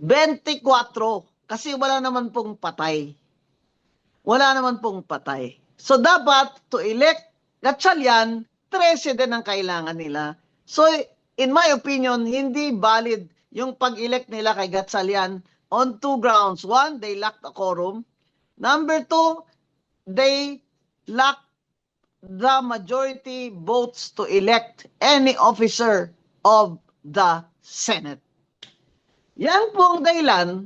24 kasi wala naman pong patay. Wala naman pong patay. So dapat to elect Gatchalian, 13 din ang kailangan nila. So in my opinion, hindi valid yung pag-elect nila kay Gatchalian on two grounds. One, they lacked a quorum. Number two, they lack the majority votes to elect any officer of the Senate. Yan po ang dahilan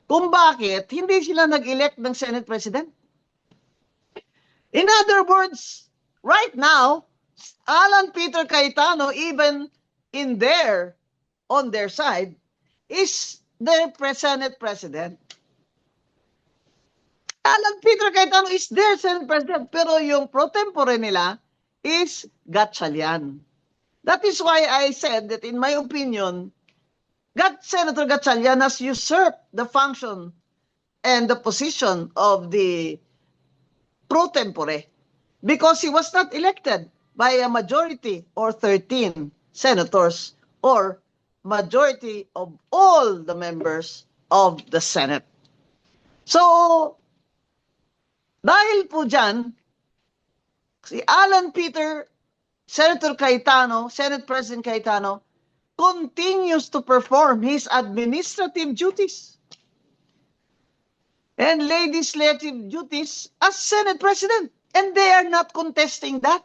kung bakit hindi sila nag-elect ng Senate President. In other words, right now, Alan Peter Cayetano, even on their side, is their Senate President. Alan Peter Cayetano is their Senate President, pero yung pro tempore nila is Gatchalian. That is why I said that in my opinion, Senator Gatchalian has usurped the function and the position of the pro tempore because he was not elected by a majority or 13 senators or majority of all the members of the Senate. So, dahil po dyan, si Alan Peter, Senator Cayetano, Senate President Cayetano, continues to perform his administrative duties and legislative duties as Senate President. And they are not contesting that.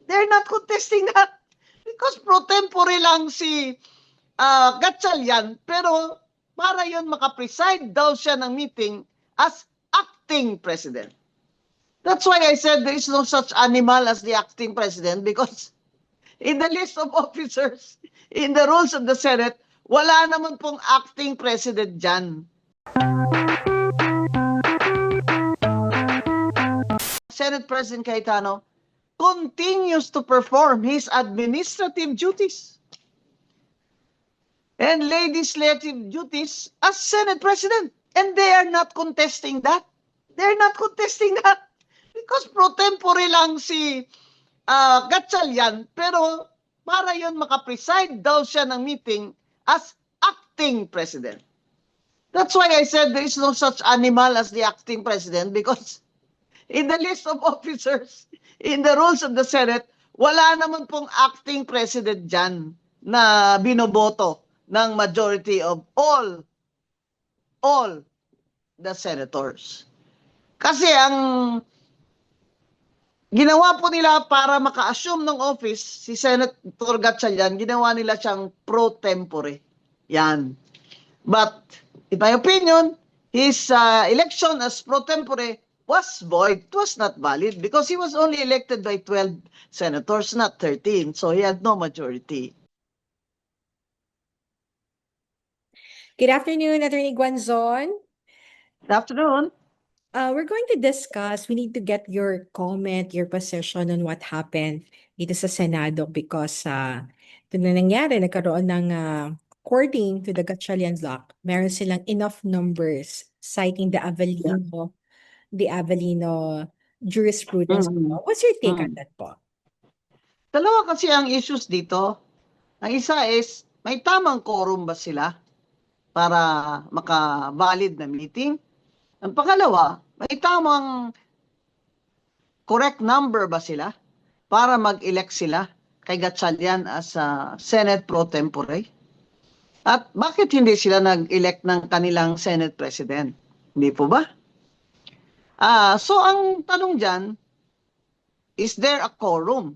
They're not contesting that. Because pro tempore lang si Gatchalian, pero para yon makapreside daw siya ng meeting as acting president. That's why I said there is no such animal as the acting president because in the list of officers, in the rules of the Senate, wala naman pong acting president dyan. Senate President Cayetano continues to perform his administrative duties and legislative duties as Senate President. And they are not contesting that. They're not contesting that. Because pro tempore lang si Gatchalian, pero para yon makapreside daw siya ng meeting as acting president. That's why I said there is no such animal as the acting president because in the list of officers, in the rules of the Senate, wala naman pong acting president dyan na binoboto ng majority of all the senators. Kasi ang ginawa po nila para maka-assume ng office si Senator Gatchalian, ginawa nila siyang pro tempore. Yan. But in my opinion, his election as pro tempore was void. It was not valid because he was only elected by 12 senators, not 13. So he had no majority. Good afternoon, Attorney Guanzon. Good afternoon. We're going to discuss, we need to get your comment, your position on what happened dito sa Senado because ito na nangyari, nagkaroon ng according to the Gatchalian Law, meron silang enough numbers citing the Avellino jurisprudence. What's your take on that po? Dalawa kasi ang issues dito. Ang isa is, may tamang quorum ba sila para maka-valid na meeting? Ang pangalawa, may tamang correct number ba sila para mag-elect sila kay Gatchalian as Senate pro tempore? At bakit hindi sila nag-elect ng kanilang Senate President? Hindi po ba? So ang tanong dyan, is there a quorum?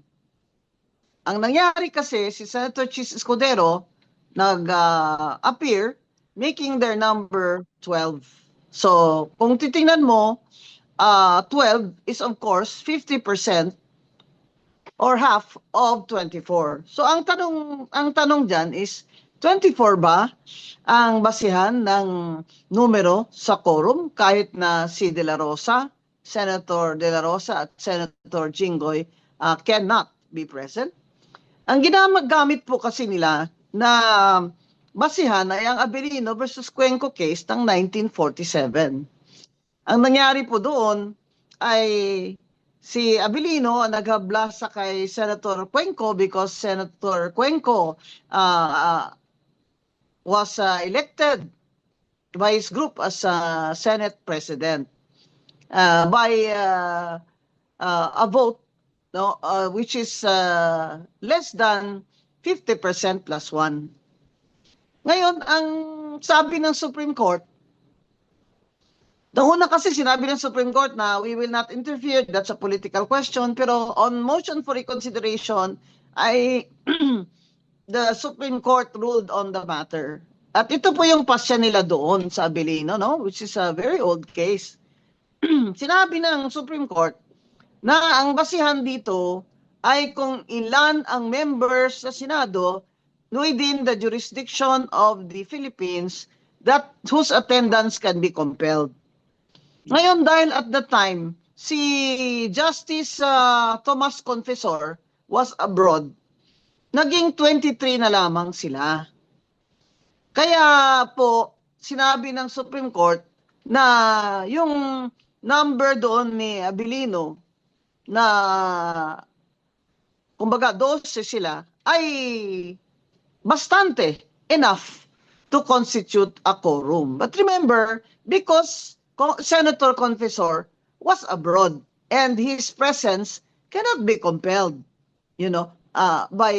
Ang nangyari kasi, si Senator Chis Escudero nag-appear making their number 12. So kung titingnan mo, 12 is of course 50% or half of 24. So ang tanong dyan is, 24 ba ang basihan ng numero sa quorum kahit na si De La Rosa, Senator De La Rosa at Senator Jinggoy cannot be present? Ang ginagamit po kasi nila na basihan ay ang Avellino versus Cuenco case ng 1947. Ang nangyari po doon ay si Avellino ang naghabla sa kay Senator Cuenco because Senator Cuenco was elected by his group as Senate President by a vote, no, which is less than 50% plus 1. Ngayon, ang sabi ng Supreme Court, una kasi sinabi ng Supreme Court na we will not interfere, that's a political question, pero on motion for reconsideration, the Supreme Court ruled on the matter. At ito po yung pasya nila doon sa Abilino, no? Which is a very old case. Sinabi ng Supreme Court na ang basihan dito ay kung ilan ang members sa Senado within the jurisdiction of the Philippines that whose attendance can be compelled. Ngayon, dahil at the time, si Justice Thomas Confessor was abroad, naging 23 na lamang sila. Kaya po, sinabi ng Supreme Court na yung number doon ni Abilino na kumbaga 12 sila ay bastante enough to constitute a quorum. But remember, because Senator Confessor was abroad and his presence cannot be compelled, by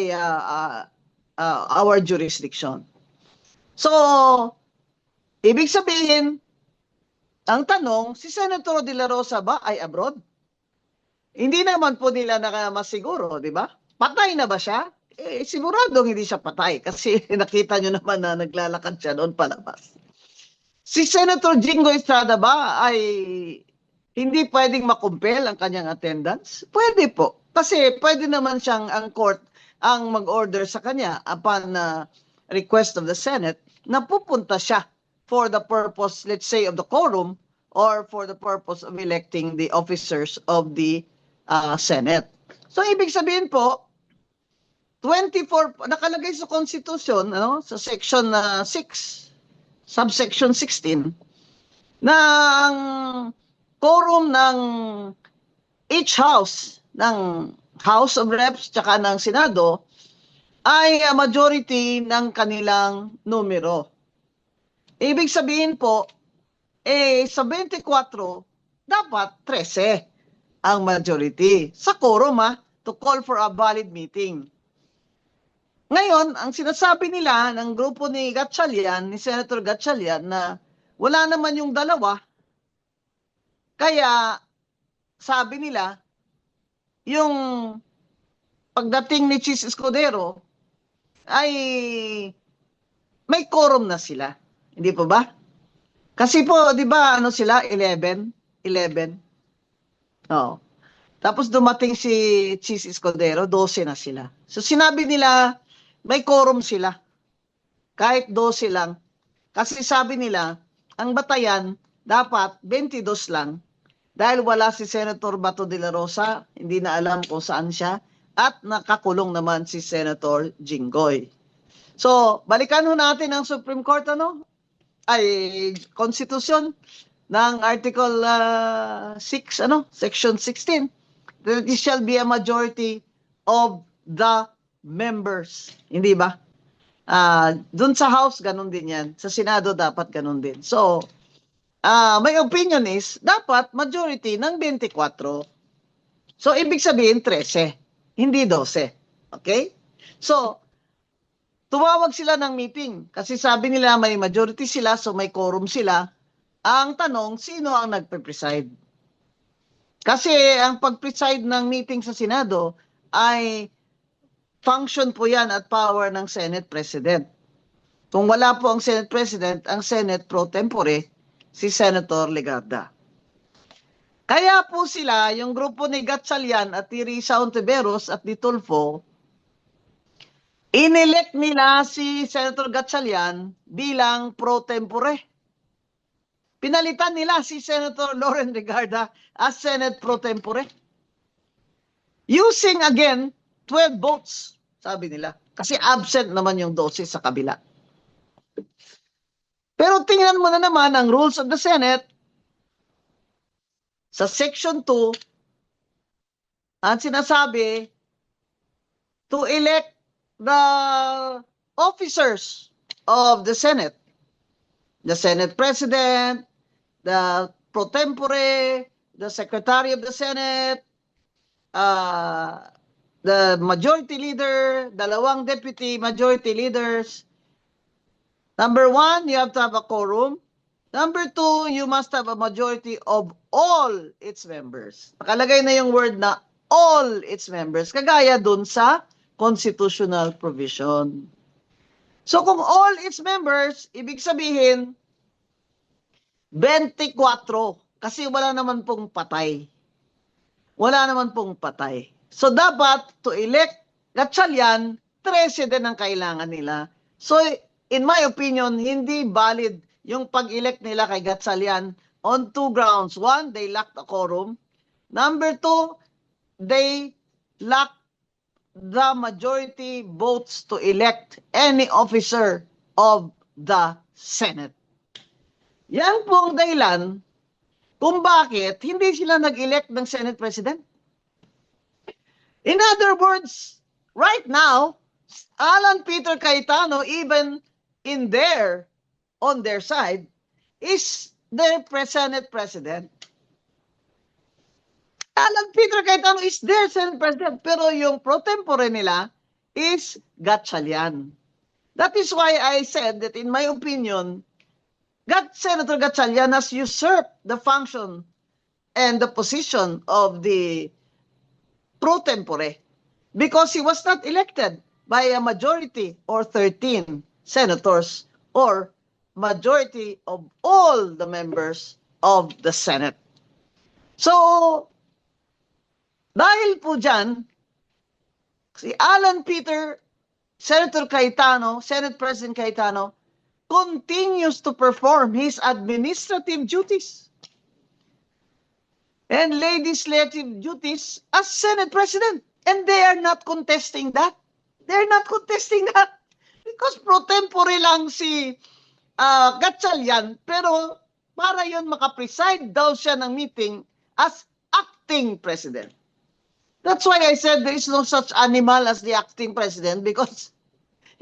our jurisdiction. So, ibig sabihin, ang tanong, si Senator De La Rosa ba ay abroad? Hindi naman po nila masiguro, di ba? Patay na ba siya? Siguradong hindi siya patay kasi nakita nyo naman na naglalakad siya doon palabas. Si Senator Jingo Estrada ba ay hindi pwedeng makumpel ang kanyang attendance? Pwede po. Kasi pwede naman siyang ang court ang mag-order sa kanya upon request of the Senate na pupunta siya for the purpose, let's say, of the quorum or for the purpose of electing the officers of the Senate. So, ibig sabihin po, 24, nakalagay sa Constitution, sa Section 6, subsection 16, na ang quorum ng each house, ng House of Reps tsaka ng Senado, ay majority ng kanilang numero. Ibig sabihin po, sa 24, dapat 13 ang majority. Sa quorum, to call for a valid meeting. Ngayon, ang sinasabi nila ng grupo ni Gatchalian, ni Senator Gatchalian, na wala naman yung dalawa. Kaya, sabi nila, yung pagdating ni Chis Escudero, ay may quorum na sila. Hindi po ba? Kasi po, di ba, sila, 11? 11. Oo. Tapos dumating si Chis Escudero, 12 na sila. So sinabi nila, may quorum sila. Kahit 12 lang. Kasi sabi nila, ang batayan, dapat 22 lang. Dahil wala si Senator Bato de la Rosa, hindi na alam kung saan siya, at nakakulong naman si Senator Jinggoy. So, balikan ho natin ang Supreme Court, Constitution ng Article 6, Section 16. That it shall be a majority of the members. Hindi ba? Dun sa House, ganun din yan. Sa Senado, dapat ganun din. So, my opinion is, dapat majority ng 24. So, ibig sabihin, 13. Hindi 12. Okay? So, tumawag sila ng meeting. Kasi sabi nila may majority sila, so may quorum sila. Ang tanong, sino ang nagpe-preside? Kasi ang pag-preside ng meeting sa Senado ay function po yan at power ng Senate President. Kung wala po ang Senate President, ang Senate pro tempore, si Senator Legarda. Kaya po sila, yung grupo ni Gatchalian at ni Risa Ontiveros at ni Tulfo, inelect nila si Senator Gatchalian bilang pro tempore. Pinalitan nila si Senator Loren Legarda as Senate pro tempore. Using again 12 votes, sabi nila. Kasi absent naman yung 12 sa kabila. Pero tingnan mo na naman ang rules of the Senate. Sa Section 2, ang sinasabi, to elect the officers of the Senate, the Senate President, the pro tempore, the Secretary of the Senate, the Majority Leader, dalawang Deputy Majority Leaders. Number one, you have to have a quorum. Number two, you must have a majority of all its members. Nakalagay na yung word na all its members, kagaya dun sa constitutional provision. So kung all its members, ibig sabihin, 24, kasi wala naman pong patay. Wala naman pong patay. So dapat, to elect Gatchalian, 13 din ang kailangan nila. So in my opinion, hindi valid yung pag-elect nila kay Gatchalian on two grounds. One, they lacked a quorum. Number two, they lacked the majority votes to elect any officer of the Senate. Yan po ang dahilan kung bakit hindi sila nag-elect ng Senate President. In other words, right now, Alan Peter Cayetano, even on their side, is their Senate President. Alan Peter Cayetano is their Senate President, pero yung pro tempore nila is Gatchalian. That is why I said that in my opinion, Senator Gatchalian has usurped the function and the position of the pro tempore because he was not elected by a majority or 13 senators or majority of all the members of the Senate. So, dahil po dyan, si Alan Peter, Senator Cayetano, Senate President Cayetano, continues to perform his administrative duties and legislative duties as Senate President. And they are not contesting that. They're not contesting that because pro tempore lang si Gatchalian, pero para yun makapreside daw siya ng meeting as acting president. That's why I said there is no such animal as the acting president because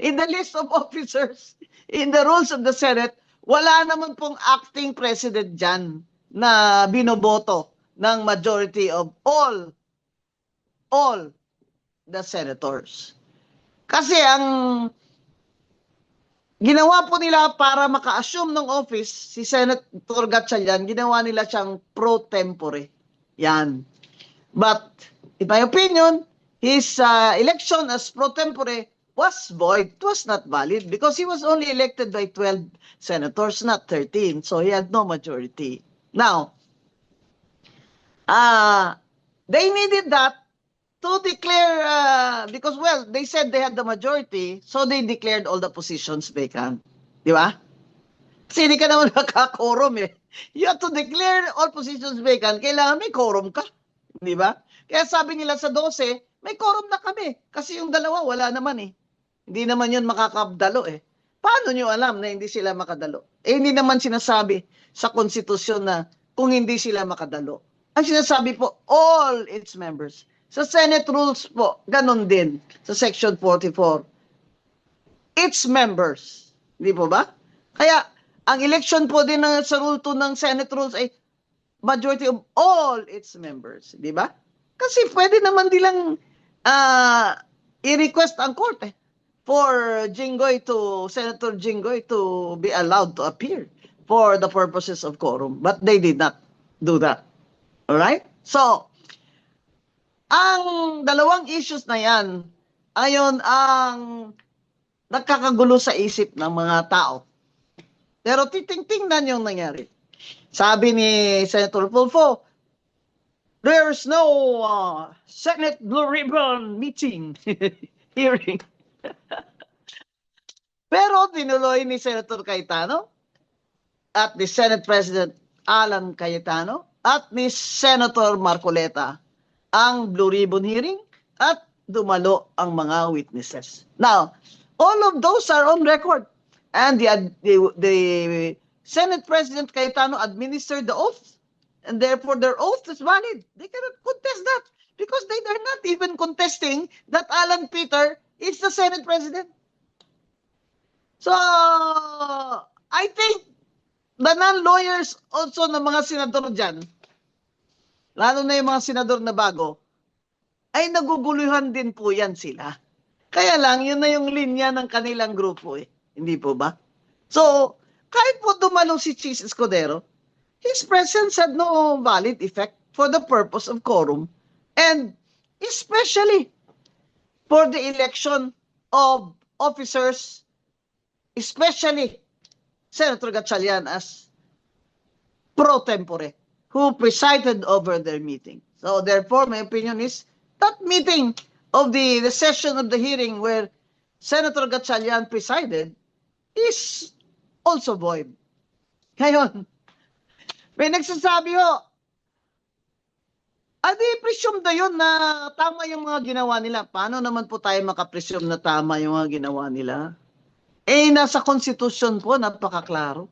in the list of officers, in the rules of the Senate, wala naman pong acting president dyan na binoboto ng majority of all the senators. Kasi ang ginawa po nila para maka-assume ng office, si Senator Gatchalian, ginawa nila siyang pro tempore. Yan. But, in my opinion, his election as pro tempore was void. It was not valid because he was only elected by 12 senators, not 13. So, he had no majority. Now, they needed that to declare, because, well, they said they had the majority, so they declared all the positions vacant. Di ba? Kasi hindi ka naman nakakorum eh. You have to declare all positions vacant. Kailangan may quorum ka. Di ba? Kaya sabi nila sa 12, may quorum na kami. Kasi yung dalawa, wala naman eh. Hindi naman yun makakabdalo eh. Paano nyo alam na hindi sila makadalo? Eh, hindi naman sinasabi sa konstitusyon na kung hindi sila makadalo. Ang sinasabi po, all its members. Sa Senate rules po, ganun din. Sa Section 44. Its members. Hindi po ba? Kaya, ang election po din sa Rule 2 ng Senate rules ay majority of all its members. Di ba? Kasi pwede naman nilang i-request ang korte for Senator Jinggoy to be allowed to appear for the purposes of quorum. But they did not do that. Alright? So, ang dalawang issues na yan, ayon ang nagkakagulo sa isip ng mga tao. Pero titingnan yung nangyari. Sabi ni Senator Tulfo, there's no Senate Blue Ribbon meeting, hearing. Pero tinuloy ni Senator Cayetano at ni Senate President Alan Cayetano at ni Senator Marcoleta ang Blue Ribbon hearing at dumalo ang mga witnesses. Now, all of those are on record. And the Senate President Cayetano administered the oath. And therefore, their oath is valid. They cannot contest that because they are not even contesting that Alan Peter is the Senate President. So, I think the non-lawyers also ng mga senador dyan, lalo na yung mga senador na bago, ay naguguluhan din po yan sila. Kaya lang, yun na yung linya ng kanilang grupo eh. Hindi po ba? So, kahit po dumalo si Chis Escudero, his presence had no valid effect for the purpose of quorum and especially for the election of officers, especially Senator Gatchalian as pro tempore, who presided over their meeting. So therefore, my opinion is that meeting of the session of the hearing where Senator Gatchalian presided is also void. Ngayon, may nagsasabi ho, adi presume na yun na tama yung mga ginawa nila. Paano naman po tayo makapresume na tama yung mga ginawa nila? Eh, nasa Constitution po, napakaklaro.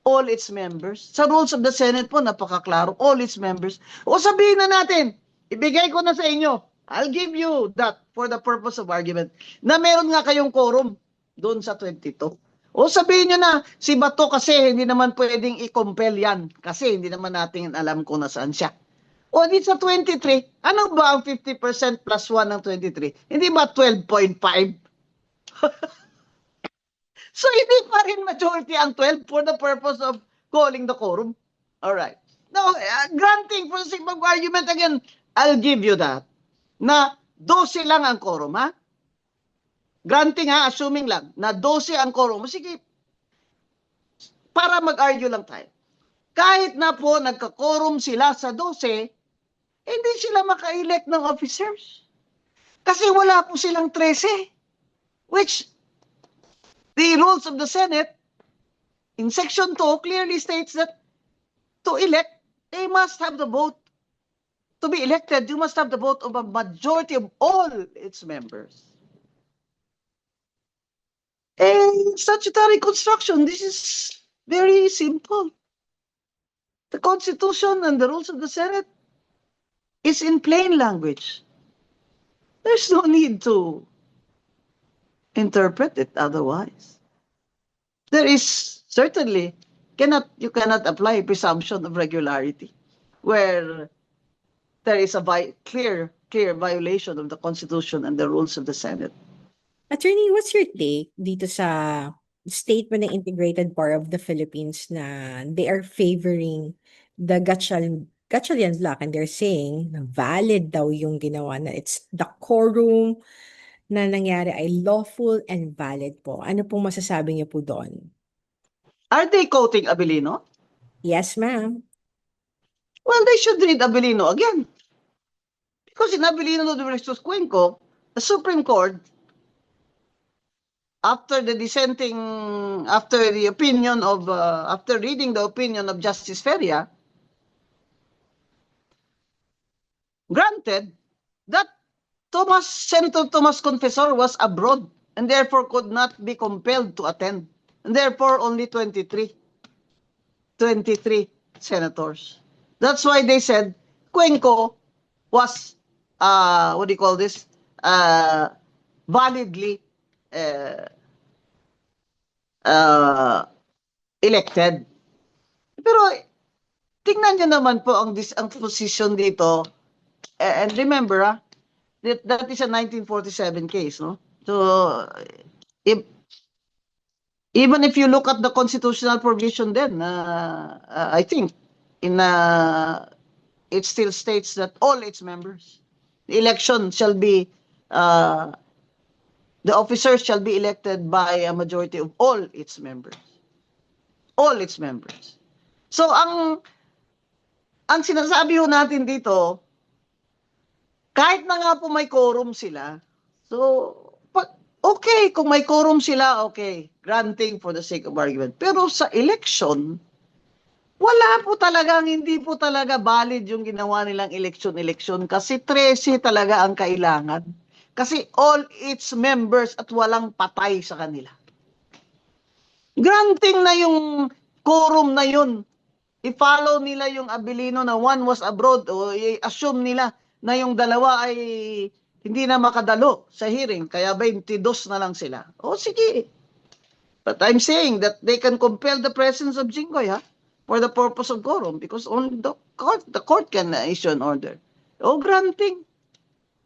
All its members. Sa rules of the Senate po, napakaklaro. All its members. O sabihin na natin, ibigay ko na sa inyo. I'll give you that for the purpose of argument. Na meron nga kayong quorum doon sa 22. O sabihin nyo na, si Bato kasi hindi naman pwedeng i-compel yan. Kasi hindi naman natin alam kung nasaan siya. O di sa 23, ano ba ang 50% plus 1 ng 23? Hindi ba 12.5? So, hindi pa rin majority ang 12 for the purpose of calling the quorum. Alright. Now, granting for the sake of argument, again, I'll give you that. Na 12 lang ang quorum, ha? Granting, ha? Assuming lang na 12 ang quorum. Sige, para mag-argue lang tayo. Kahit na po nagka-quorum sila sa 12, hindi sila maka-elect ng officers. Kasi wala po silang 13. Which, the rules of the Senate, in Section 2, clearly states that to elect, they must have the vote. To be elected, you must have the vote of a majority of all its members. In statutory construction, this is very simple. The Constitution and the rules of the Senate is in plain language. There's no need to interpret it otherwise. There is certainly you cannot apply presumption of regularity where there is a clear violation of the Constitution and the rules of the Senate. Attorney, what's your take dito sa statement ng Integrated Bar of the Philippines na they are favoring the Gatchalian block and they're saying na valid daw yung ginawa na it's the quorum na nangyari ay lawful and valid po. Ano pong masasabi niyo po doon? Are they quoting Abilino? Yes, ma'am. Well, they should read Abilino again. Because in Abilino versus Cuenco, the Supreme Court, after reading the opinion of Justice Feria, granted that Senator Tomas Confessor was abroad and therefore could not be compelled to attend. And therefore, only 23 senators. That's why they said Cuenco was, validly elected. Pero tingnan nyo naman po ang position dito. And remember, that is a 1947 case, no? So, even if you look at the constitutional provision then, I think it still states that all its members, the election shall be, the officers shall be elected by a majority of all its members. All its members. So, ang sinasabi ho natin dito, kahit na nga po may quorum sila, so, okay, kung may quorum sila, okay, granting for the sake of argument. Pero sa election, hindi po talaga valid yung ginawa nilang election kasi 13 talaga ang kailangan. Kasi all its members at walang patay sa kanila. Granting na yung quorum na yun, i-follow nila yung Abilino na one was abroad o i-assume nila na yung dalawa ay hindi na makadalo sa hearing, kaya 22 na lang sila. O sige, But I'm saying that they can compel the presence of Jinggoy, for the purpose of quorum, because only the court can issue an order. O granting.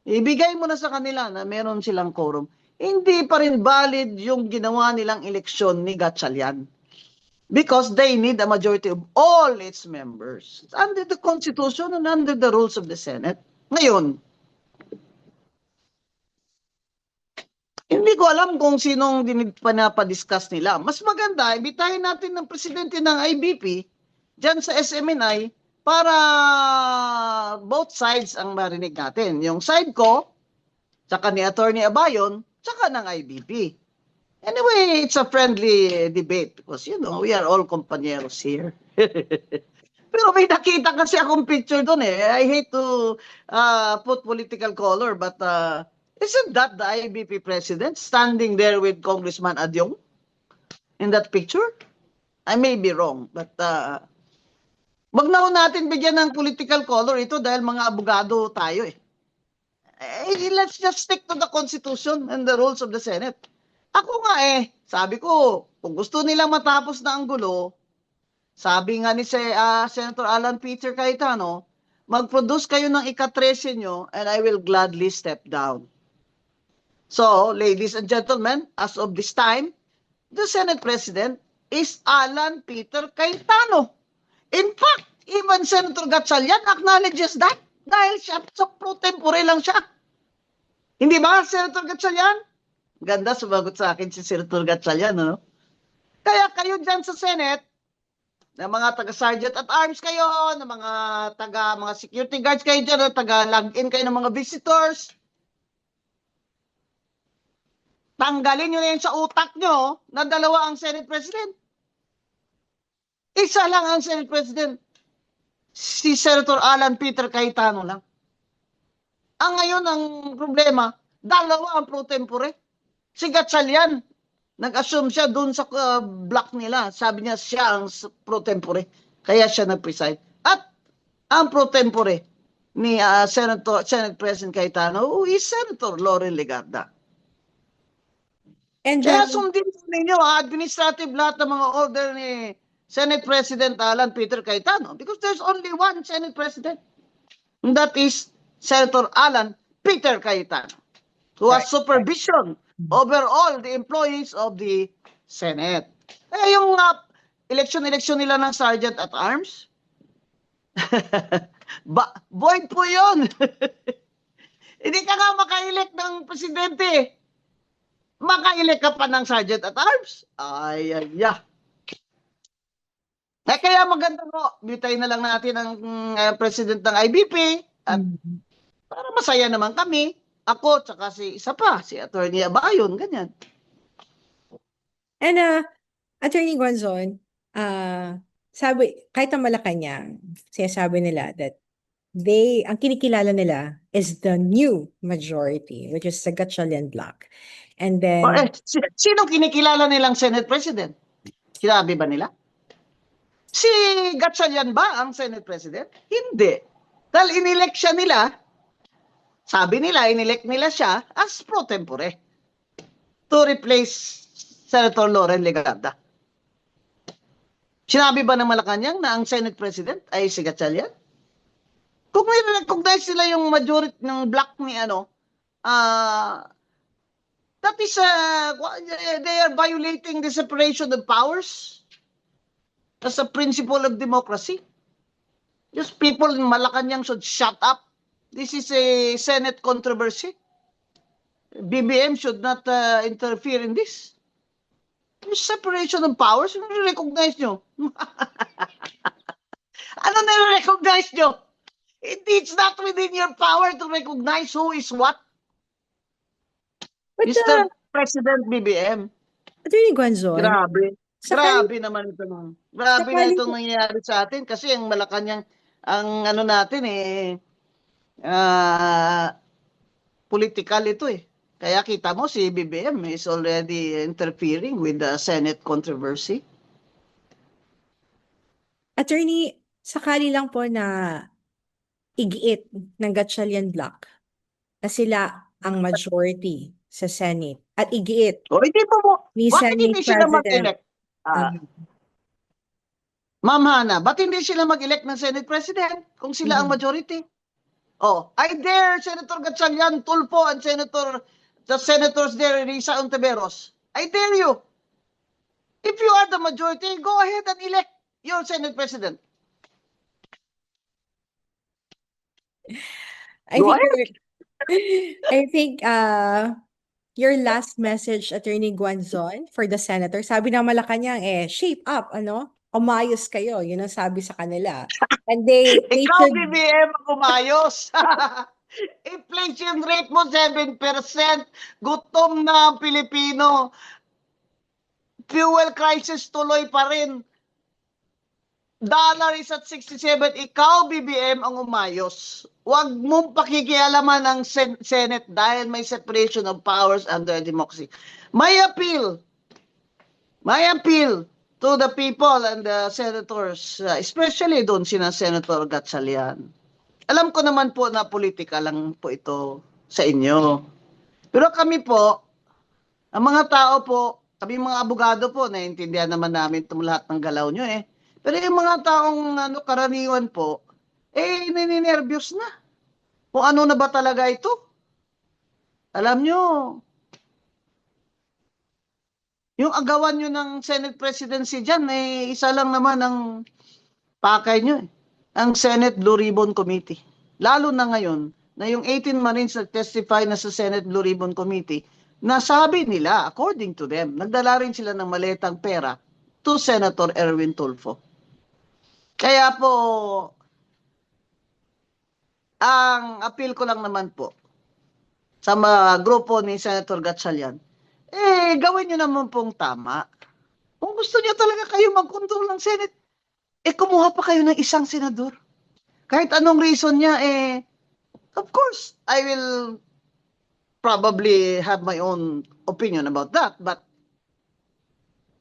Ibigay mo na sa kanila na meron silang quorum. Hindi pa rin valid yung ginawa nilang eleksyon ni Gatchalian. Because they need a majority of all its members. Under the Constitution and under the rules of the Senate. Ngayon, hindi ko alam kung sinong panapadiscuss nila. Mas maganda, ibitahin natin ng presidente ng IBP dyan sa SMNI para both sides ang marinig natin. Yung side ko, tsaka ni Attorney Abayon, tsaka ng IBP. Anyway, it's a friendly debate because, we are all compañeros here. Pero may nakita kasi akong picture doon eh. I hate to put political color, but isn't that the IBP president standing there with Congressman Adyong in that picture? I may be wrong, but wag na ho natin bigyan ng political color ito dahil mga abogado tayo eh. Let's just stick to the Constitution and the rules of the Senate. Ako nga sabi ko, kung gusto nilang matapos na ang gulo, sabi nga ni Senator Alan Peter Cayetano, mag-produce kayo ng ika-13 nyo and I will gladly step down. So, ladies and gentlemen, as of this time, the Senate President is Alan Peter Cayetano. In fact, even Senator Gatchalian acknowledges that dahil siya sa pro tempore lang siya. Hindi ba, Senator Gatchalian? Ganda sumagot sa akin si Senator Gatchalian, no? Kaya kayo dyan sa Senate, na mga taga-sergeant at arms kayo, na mga security guards kayo dyan, na taga-log-in kayo ng mga visitors, tanggalin nyo na yun sa utak nyo na dalawa ang Senate President. Isa lang ang Senate President. Si Senator Alan Peter Cayetano lang. Ang ngayon ang problema, dalawa ang pro tempore. Si Gatchalian, nag-assume siya dun sa block nila. Sabi niya siya ang pro tempore. Kaya siya nag-preside. At ang pro tempore ni Senate President Cayetano, who is Senator Laurel Legarda. And Kaya sundin po ninyo administrative lahat ng mga order ni Senate President Alan Peter Cayetano because there's only one Senate President. And that is Senator Alan Peter Cayetano, who has supervision over all the employees of the Senate. Kaya yung election nila ng Sergeant at Arms, void po yun. Hindi ka nga maka-elect ng presidente. Maka-elect ka pa ng Sergeant at Arms. Kaya maganda mo, bitay na lang natin ang president ng IBP at para masaya naman kami. Ako, tsaka si Attorney Abayon, ganyan. And Attorney Gonzon, sabi, kahit ang Malacanang, sinasabi nila that ang kinikilala nila is the new majority, which is the Gatchalian bloc. And then, sino kinikilala nilang Senate President? Sinabi ba nila? Si Gatchalian ba ang Senate President? Hindi. Dahil inelect siya nila, sabi nila, inelect nila siya as pro tempore to replace Senator Laurel Legarda. Sinabi ba ng Malacanang na ang Senate President ay si Gatchalian? Kung may-recognize sila yung majority ng block ni that is, they are violating the separation of powers as a principle of democracy. Just people in Malacanang should shut up. This is a Senate controversy. BBM should not interfere in this. Yung separation of powers, recognize nyo. Ano na-recognize nyo? It's not within your power to recognize who is what. Mr. President BBM. Attorney Gonzon, Grabe. Sakali- Grabe naman ito. Grabe na itong nangyayari sa atin kasi ang Malacanang, ang ano natin political ito eh. Kaya kita mo si BBM is already interfering with the Senate controversy. Attorney, sakali lang po na igiit ng Gatchalian bloc na sila ang majority sa Senate at igiit O hindi po mo, ni bakit Senate hindi sila President. mag-elect? Ma'am Hana, ba't hindi sila mag-elect ng Senate President kung sila ang Mhm. majority? Oh, I dare Senator Gatchalian, Tulfo, and the senators there, Risa Ontiveros. I dare you. If you are the majority, go ahead and elect your Senate President. I Go think ahead. I think your last message, Attorney Guanzon, for the senator, sabi ng Malacanang, shape up, ano? Umayos kayo, yun ang sabi sa kanila. And they Ikaw, should, BBM, umayos. Inflation rate mo 7%. Gutom na ang Pilipino. Fuel crisis tuloy pa rin. Dollar is at 67. Ikaw, BBM, ang umayos. Huwag mong pakikialaman ang Senate dahil may separation of powers under democracy. My appeal to the people and the senators, especially doon sina Senator Gatchalian. Alam ko naman po na politika lang po ito sa inyo. Pero kami po, ang mga tao po, kami mga abogado po, naiintindihan naman namin itong lahat ng galaw nyo eh. Pero yung mga taong karaniwan po, nininervyos na. Kung ano na ba talaga ito? Alam nyo, yung agawan nyo ng Senate presidency dyan, isa lang naman ang pakay nyo eh. Ang Senate Blue Ribbon Committee. Lalo na ngayon, na yung 18 Marines nag-testify na sa Senate Blue Ribbon Committee, nasabi nila, according to them, nagdala rin sila ng maletang pera to Senator Erwin Tulfo. Kaya po, ang appeal ko lang naman po sa mga grupo ni Senator Gatchalian, gawin nyo naman pong tama. Kung gusto niyo talaga kayo mag-control ng Senate, kumuha pa kayo ng isang senador. Kahit anong reason niya, of course, I will probably have my own opinion about that. But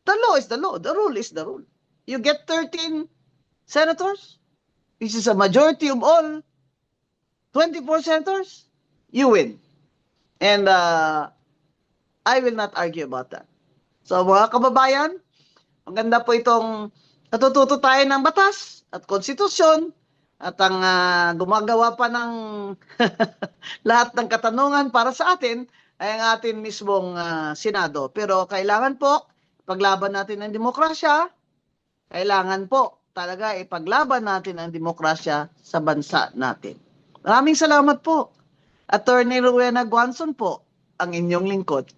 the law is the law. The rule is the rule. You get 13 senators. This is a majority of all 24 senators. You win. And I will not argue about that. So mga kababayan, maganda po itong natututo tayo ng batas at konstitusyon at ang gumagawa pa ng lahat ng katanungan para sa atin ay ang atin mismong Senado. Pero kailangan po paglaban natin ang demokrasya, kailangan po talaga ipaglaban natin ang demokrasya sa bansa natin. Maraming salamat po. Attorney Rowena Guanzon po, ang inyong lingkod.